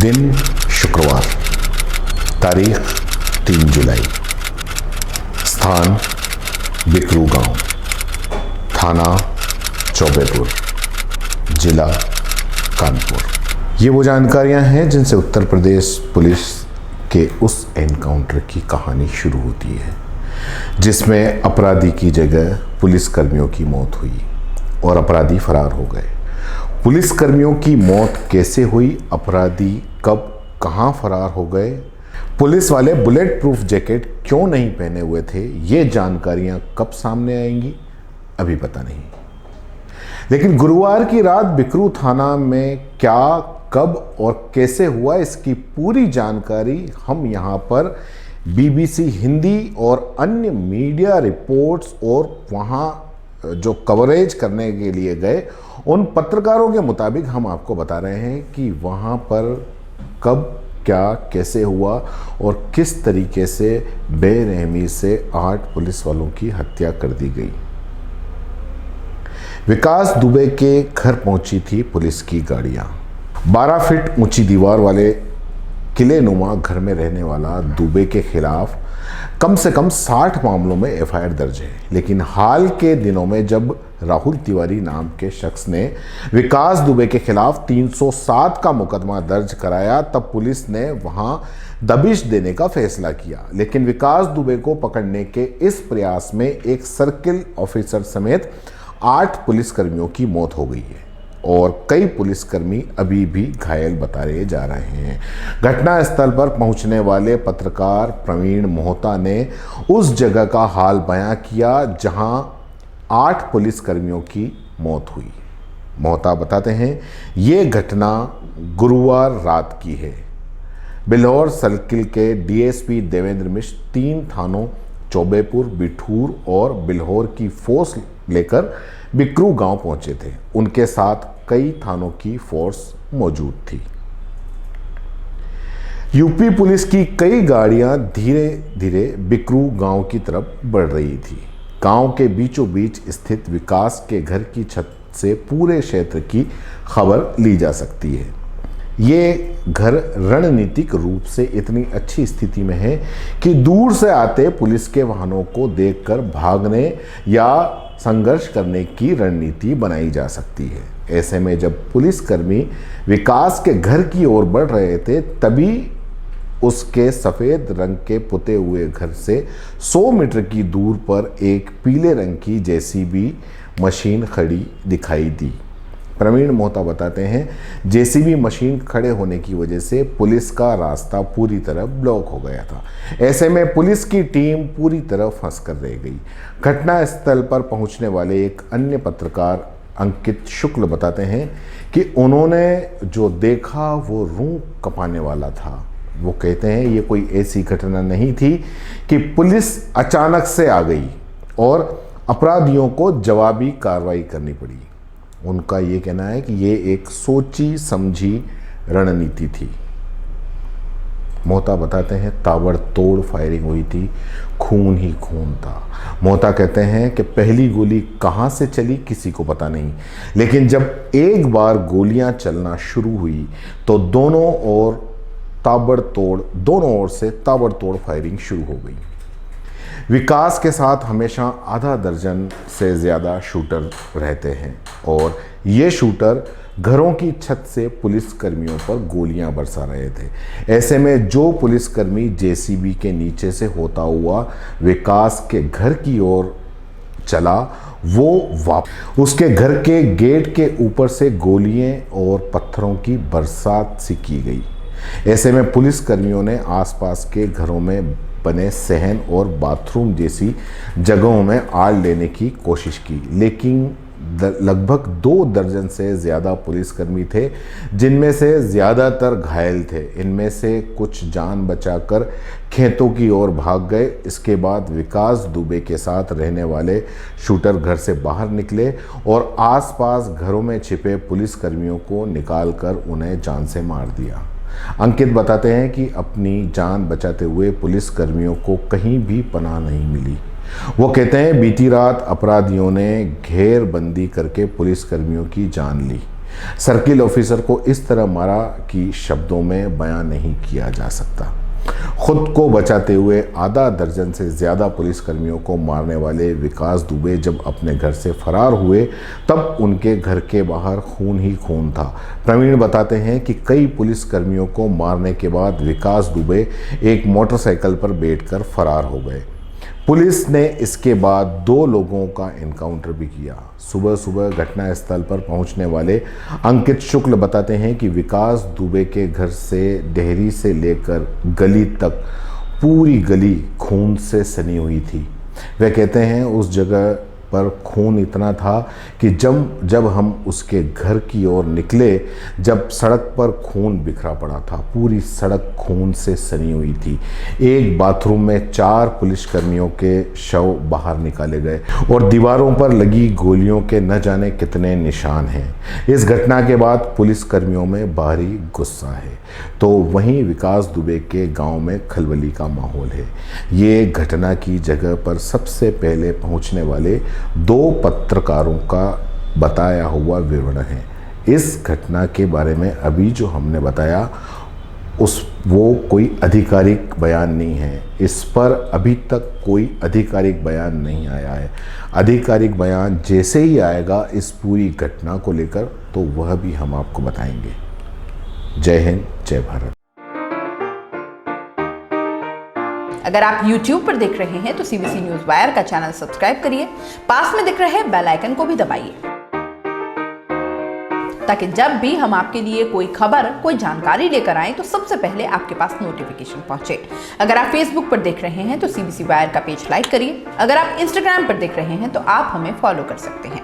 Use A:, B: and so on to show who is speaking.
A: दिन शुक्रवार, तारीख 3 जुलाई, स्थान बिकरू गांव, थाना चौबेपुर, जिला कानपुर। ये वो जानकारियां हैं जिनसे उत्तर प्रदेश पुलिस के उस एनकाउंटर की कहानी शुरू होती है जिसमें अपराधी की जगह पुलिसकर्मियों की मौत हुई और अपराधी फरार हो गए। पुलिसकर्मियों की मौत कैसे हुई, अपराधी कब कहां फरार हो गए, पुलिस वाले बुलेट प्रूफ जैकेट क्यों नहीं पहने हुए थे, ये जानकारियां कब सामने आएंगी अभी पता नहीं। लेकिन गुरुवार की रात बिकरू थाना में क्या, कब और कैसे हुआ, इसकी पूरी जानकारी हम यहाँ पर BBC हिंदी और अन्य मीडिया रिपोर्ट्स और वहाँ जो कवरेज करने के लिए गए उन पत्रकारों के मुताबिक हम आपको बता रहे हैं कि वहाँ पर कब, क्या, कैसे हुआ और किस तरीके से बेरहमी से 8 पुलिस वालों की हत्या कर दी गई। विकास दुबे के घर पहुंची थी पुलिस की गाड़ियां। 12 फीट ऊंची दीवार वाले किले नुमा घर में रहने वाला दुबे के खिलाफ कम से कम 60 मामलों में FIR दर्ज है। लेकिन हाल के दिनों में जब राहुल तिवारी नाम के शख्स ने विकास दुबे के खिलाफ 307 का मुकदमा दर्ज कराया तब पुलिस ने वहां दबिश देने का फैसला किया। लेकिन विकास दुबे को पकड़ने के इस प्रयास में एक सर्किल ऑफिसर समेत 8 पुलिसकर्मियों की मौत हो गई है और कई पुलिसकर्मी अभी भी घायल बताए जा रहे हैं। घटनास्थल पर पहुंचने वाले पत्रकार प्रवीण मोहता ने उस जगह का हाल बयां किया जहां 8 पुलिसकर्मियों की मौत हुई। मोहता बताते हैं ये घटना गुरुवार रात की है। बिल्हौर सर्किल के DSP देवेंद्र मिश्र 3 थानों चौबेपुर, बिठूर और बिल्हौर की फोर्स लेकर बिकरू गांव पहुंचे थे। उनके साथ कई थानों की फोर्स मौजूद थी। यूपी पुलिस की कई गाड़ियां धीरे धीरे बिकरू गांव की तरफ बढ़ रही थी। गांव के बीचों बीच स्थित विकास के घर की छत से पूरे क्षेत्र की खबर ली जा सकती है। ये घर रणनीतिक रूप से इतनी अच्छी स्थिति में है कि दूर से आते पुलिस के वाहनों को देखकर भागने या संघर्ष करने की रणनीति बनाई जा सकती है। ऐसे में जब पुलिसकर्मी विकास के घर की ओर बढ़ रहे थे तभी उसके सफ़ेद रंग के पुते हुए घर से 100 मीटर की दूर पर एक पीले रंग की JCB मशीन खड़ी दिखाई दी। प्रवीण मोहता बताते हैं JCB मशीन खड़े होने की वजह से पुलिस का रास्ता पूरी तरह ब्लॉक हो गया था। ऐसे में पुलिस की टीम पूरी तरह फंस कर रह गई। घटनास्थल पर पहुंचने वाले एक अन्य पत्रकार अंकित शुक्ल बताते हैं कि उन्होंने जो देखा वो रूह कँपाने वाला था। वो कहते हैं ये कोई ऐसी घटना नहीं थी कि पुलिस अचानक से आ गई और अपराधियों को जवाबी कार्रवाई करनी पड़ी। उनका ये कहना है कि ये एक सोची समझी रणनीति थी। मोहता बताते हैं ताबड़तोड़ फायरिंग हुई थी, खून ही खून था। मोहता कहते हैं कि पहली गोली कहां से चली किसी को पता नहीं, लेकिन जब एक बार गोलियां चलना शुरू हुई तो दोनों ओर से ताबड़तोड़ फायरिंग शुरू हो गई। विकास के साथ हमेशा आधा दर्जन से ज़्यादा शूटर रहते हैं और ये शूटर घरों की छत से पुलिसकर्मियों पर गोलियां बरसा रहे थे। ऐसे में जो पुलिसकर्मी JCB के नीचे से होता हुआ विकास के घर की ओर चला वो उसके घर के गेट के ऊपर से गोलियां और पत्थरों की बरसात सी की गई। ऐसे में पुलिसकर्मियों ने आसपास के घरों में बने सहन और बाथरूम जैसी जगहों में आड़ लेने की कोशिश की, लेकिन लगभग 2 दर्जन से ज़्यादा पुलिसकर्मी थे जिनमें से ज़्यादातर घायल थे। इनमें से कुछ जान बचाकर खेतों की ओर भाग गए। इसके बाद विकास दुबे के साथ रहने वाले शूटर घर से बाहर निकले और आसपास घरों में छिपे पुलिसकर्मियों को निकालकर उन्हें जान से मार दिया। अंकित बताते हैं कि अपनी जान बचाते हुए पुलिसकर्मियों को कहीं भी पनाह नहीं मिली। वो कहते हैं बीती रात अपराधियों ने घेरबंदी करके पुलिसकर्मियों की जान ली। सर्किल ऑफिसर को इस तरह मारा कि शब्दों में बयान नहीं किया जा सकता। खुद को बचाते हुए आधा दर्जन से ज़्यादा पुलिसकर्मियों को मारने वाले विकास दुबे जब अपने घर से फरार हुए तब उनके घर के बाहर खून ही खून था। प्रवीण बताते हैं कि कई पुलिसकर्मियों को मारने के बाद विकास दुबे एक मोटरसाइकिल पर बैठकर फरार हो गए। पुलिस ने इसके बाद 2 लोगों का एनकाउंटर भी किया। सुबह सुबह घटनास्थल पर पहुंचने वाले अंकित शुक्ल बताते हैं कि विकास दुबे के घर से डेहरी से लेकर गली तक पूरी गली खून से सनी हुई थी। वे कहते हैं उस जगह पर खून इतना था कि जब हम उसके घर की ओर निकले, जब सड़क पर खून बिखरा पड़ा था, पूरी सड़क खून से सनी हुई थी। एक बाथरूम में 4 पुलिसकर्मियों के शव बाहर निकाले गए और दीवारों पर लगी गोलियों के न जाने कितने निशान हैं। इस घटना के बाद पुलिसकर्मियों में भारी गुस्सा है, तो वहीं विकास दुबे के गांव में खलबली का माहौल है। ये घटना की जगह पर सबसे पहले पहुंचने वाले 2 पत्रकारों का बताया हुआ विवरण है। इस घटना के बारे में अभी जो हमने बताया वो कोई आधिकारिक बयान नहीं है। इस पर अभी तक कोई आधिकारिक बयान नहीं आया है। आधिकारिक बयान जैसे ही आएगा इस पूरी घटना को लेकर, तो वह भी हम आपको बताएंगे। जय हिंद, जय भारत।
B: अगर आप YouTube पर देख रहे हैं तो CBC न्यूज़ वायर का चैनल सब्सक्राइब करिए, पास में दिख रहे बेल आइकन को भी दबाइए, ताकि जब भी हम आपके लिए कोई खबर, कोई जानकारी लेकर आए तो सबसे पहले आपके पास नोटिफिकेशन पहुंचे। अगर आप Facebook पर देख रहे हैं तो CBC वायर का पेज लाइक करिए। अगर आप Instagram पर देख रहे हैं तो आप हमें फॉलो कर सकते हैं।